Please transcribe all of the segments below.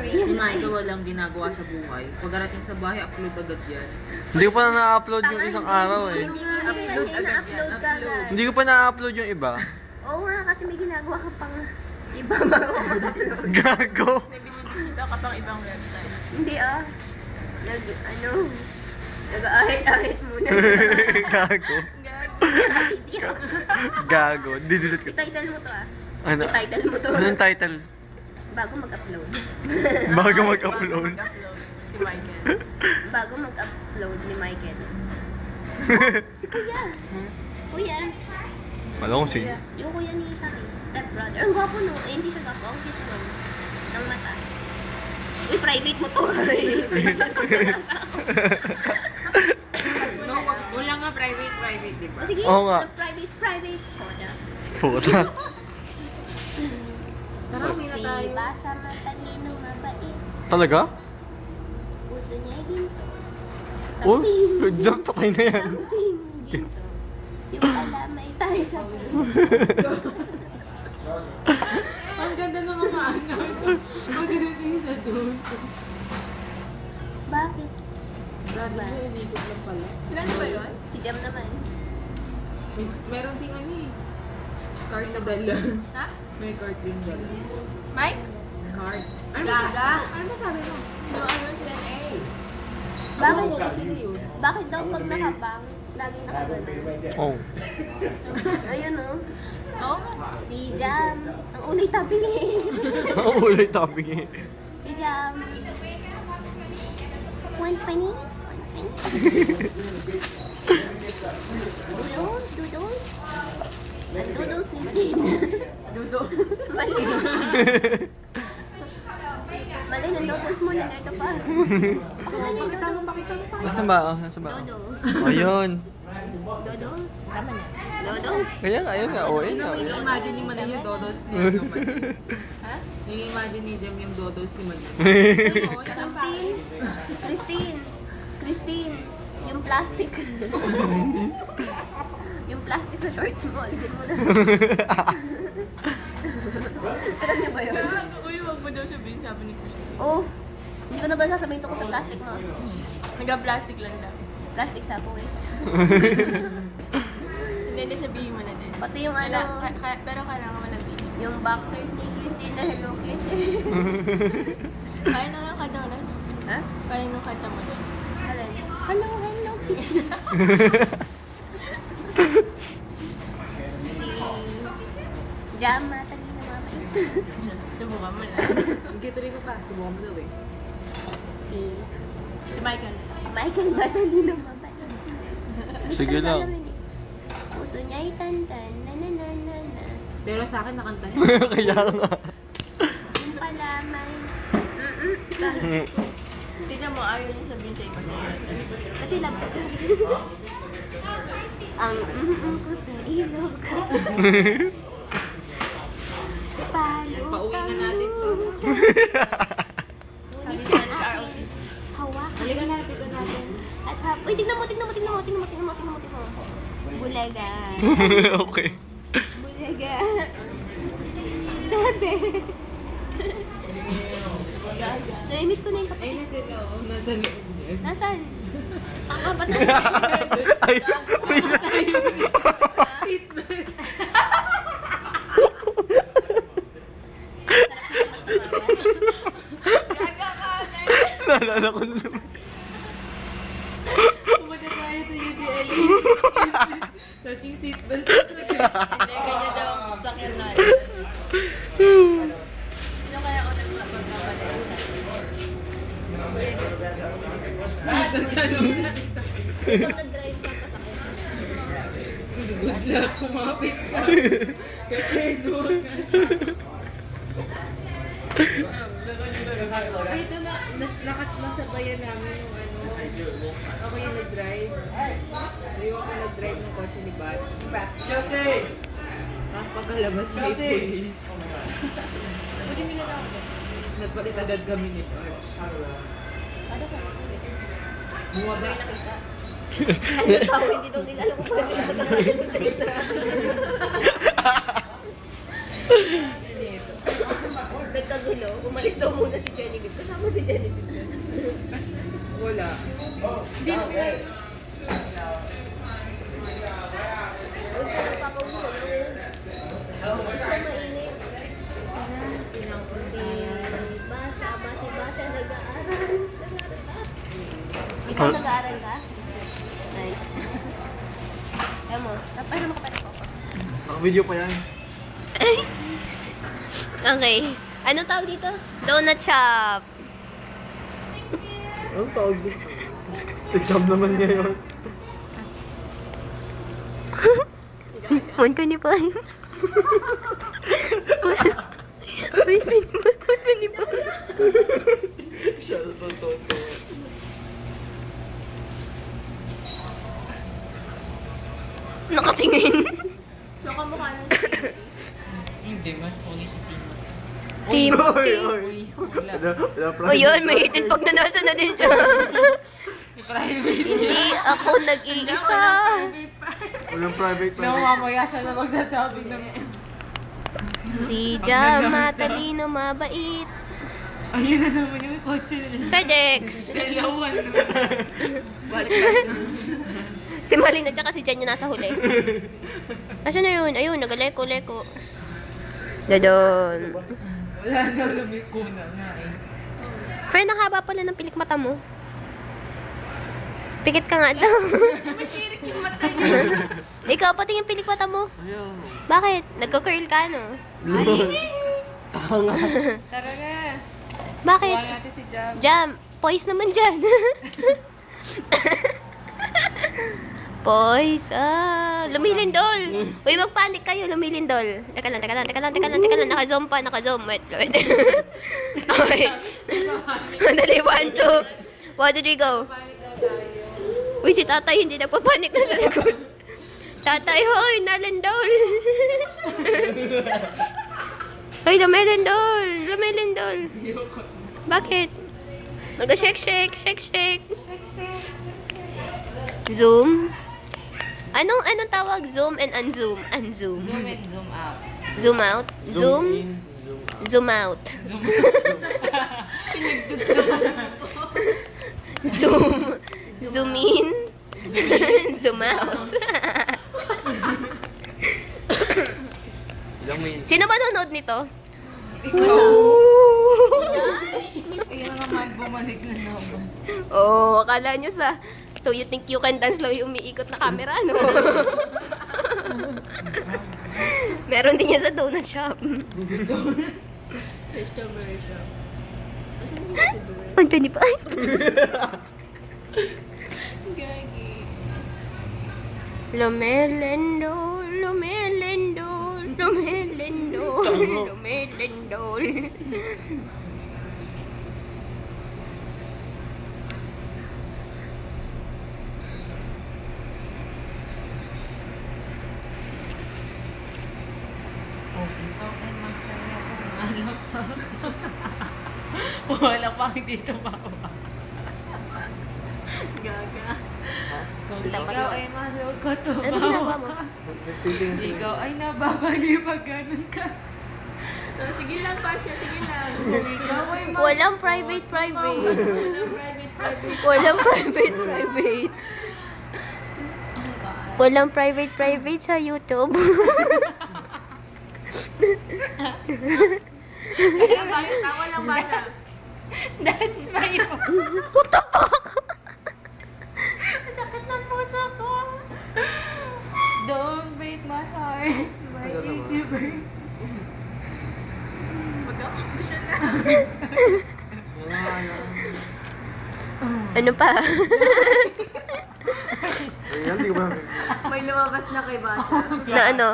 history. Si Micah walang ginagawa sa buhay. Pagkarating sa bahay, upload agad yan. Hindi ko pa na-upload yung isang araw eh. Upload agad. Na-upload ka agad. Hindi ko pa na-upload yung iba. Oo nga, kasi may ginagawa ka pang iba bago mag-upload. Gago. May binibisita ka pang ibang website. Hindi nag-ahit-ahit muna. Gago. Gago. Didudot ko. I-title mo to Ano? I-title mo to. Anong title? Bago mag-upload. Bago mag-upload. Si Michael. Bago mag-upload ni Michael. Si Kuya. Kuya. Malong si. Yung kuya ni Taki. Step brother. Ang gwapo no. Eh, hindi siya gwapo. Ang cute mo. Ng mata. Uy, private mo to. No, wala nga private, di ba? Sige, Oo nga. private. Soda. Puta. Tara, uwi na Si tayo. Basha matalino, mabait. Talaga? Puso niya ay ginto. Oh, diyan patay na yan. Something ginto. Yung pala may tayo sa puso. Ang ganda ng mga anak. Magdating sa doon. Bakit? Brother, umikot lang pala. Sila na ba yun? Si Jam naman. Meron ding ano eh. Card na dala. Ha? May card din dala. Mike? Card. Ano Gaga? Ano masabi mo? No, ano sila na eh. Bakit? Ano sila yun? Bakit daw pag nakabangs, laging nakagano? Oh. Ayun oh. Oo. Si Jam. Ang ulit tapping eh. Oo, ulit topic eh. Si Jam. 120? 120? Doodles? Ang doodles ni Malin. Doodles? Malin. Malin, ang doodles mo na ito pa. Pakita mo. Nasaan ba? Oh, nasaan ba? Doodles. Ayun. Doodles? Tama na. Doodles? Kaya nga, ayun nga. Oh, ayun nga. Ini-imagine ni Mali yung doodles ni Jam. Ha? Ini-imagine ni Jam yung doodles ni Mali. Christine, yung plastic. Yung plastic sa shorts mo, alisin mo na. Alam niyo ba yun? Uy, wag mo daw sabihin, sabi ni Christian. Oh, hindi ko na ba sasabihin tungkol sa plastic mo? Nagka-plastic lang daw. Plastic sa po eh. Hindi, sabihin mo na din. Pati yung ano, Pero kailangan mo nabihin. yung boxers ni Christine na Hello Kitty. Kaya na yung kanta mo na. Ha? Kaya nung kanta mo din. Alin? Hello Kitty. Si Jam, matalino mabait. Subukan mo lang. Gituloy ko pa. Subukan mo daw eh. Si Michael. Michael matalino mabait. Sige lang. Puso niya ay tantan, na. Pero sa akin nakanta niya. Kaya nga. Yung pala may... Tignan mo, ayaw niya sabihin sa iba sa'yo. Kasi love ka. Ang ko sa ilog. Palo Pauwi na natin to. Ngunit ang aking hawakan. Halika na, tignan natin. At uy, tignan mo. Bulaga. Okay. Bulaga. Bebe. Nai-miss ko na yung kapatid. Ayun na sila, oh. Nasa likod niya. Nasaan? Ba't na? Ay, Seatbelt. Gaga ka, naalala ko na naman. pumunta tayo sa UCLA. Tapos yung seatbelt. Hindi, kanya daw ang sasakyan natin. Sino kaya ako nagpapalala? Ikaw nag-drive ka pa sa akin. Good luck, kumapit ka. Kaya doon. Dito na, lakas lang sa bayan namin yung ano. Ako yung nag-drive. Ayoko ako nag-drive ng kotse ni Bat. Tapos pagkalabas may police. Pwede nila na ako. Nagpalit agad kami ni Bat. Ano ka? Bumabay nakita. Ano tao, hindi daw nila alam kung paano sila magkakaroon sa gitna. May magulo. Umalis daw muna si Genevieve. Kasama si Genevieve. Wala. Hindi mo papawisan mo. Sa mainit. Basa, nag-aaral. Ikaw nag-aaral ka? Nice. Ayan mo, tapos naman ka pa. Naka-video pa yan. Okay. Ano tawag dito? Donut shop. Anong tawag dito? Exam naman ngayon. 125. Uy, 125. Siya na toto. Nakatingin. So, kamukha na hindi, mas pogi si Timo. Timothy. O yun, may hitin pag nanasa na din siya. Hindi ako nag-iisa. Walang private pa. Mamaya siya na magsasabi ng... Si Jam, matalino, mabait. Ayun na naman yung kotse nila. FedEx. Dalawan na. Balik Si Malin at saka si Jan yung nasa huli. Asa na yun? Ayun, nagaleko-leko. Dadon. Wala na, lumiko na nga eh. Friend, ang haba pala ng pilik mata mo. Pikit ka nga daw. Masirik yung mata niya. Ikaw, pati yung pilik mata mo. Ayaw. Bakit? Nagka-curl ka, no? Tanga. Tara na. Bakit? Kuha natin si Jam. Jam, poise naman dyan. Poise, lumilindol. Uy, magpanik kayo, lumilindol. Teka lang. Naka-zoom pa, naka-zoom. Wait. Okay. Dali, 1, 2. 1, 2, 3, go. Uy, si tatay hindi nagpapanik na sa likod. Tatay, hoy, nalindol. Hoy, lumilindol. Bakit? Mag-shake. Zoom. Anong tawag? Zoom and unzoom? Unzoom. Zoom in, zoom out. Zoom out. Zoom. in, Zoom out. Zoom. Zoom in. Zoom out. Ilang minutes? Sino ba nanonood nito? Ikaw. Kaya naman bumalik na naman. Oh, akala nyo sa... So you think you can dance lang yung umiikot na camera, no? Meron din yan sa donut shop. Vegetable shop. 125. Gagi. Lumelendol. Wala pa dito pa. Gaga. Ikaw ay mahal ko to. Ano ginagawa mo? Ikaw ay nababali pag ganun ka. Sige lang, Pasha. Sige lang. Ikaw ay Walang private. Walang private sa YouTube. Walang bata. That's my What the fuck? sakit ng puso ko. Don't break my heart. My baby break. Mag-ako siya lang. Ano pa? Ayan, di ko ba? May lumabas na kay Basha. Na ano?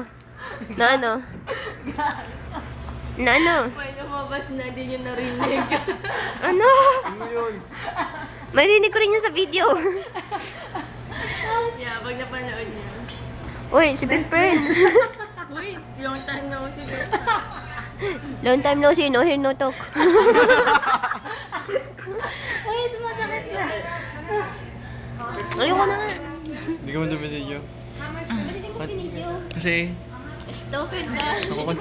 May lumabas na, din yung narinig. Ano? Ano yun? Marinig ko rin yan sa video. Yeah, pag napanood niya. Uy, si best friend. Uy, long time na ako siguro. Long time no see, no hear, no talk. Ay, tumatakit na. Ayoko na nga. Hindi ko man video. Marinig ko pinidyo. Kasi, Stupid ba? ako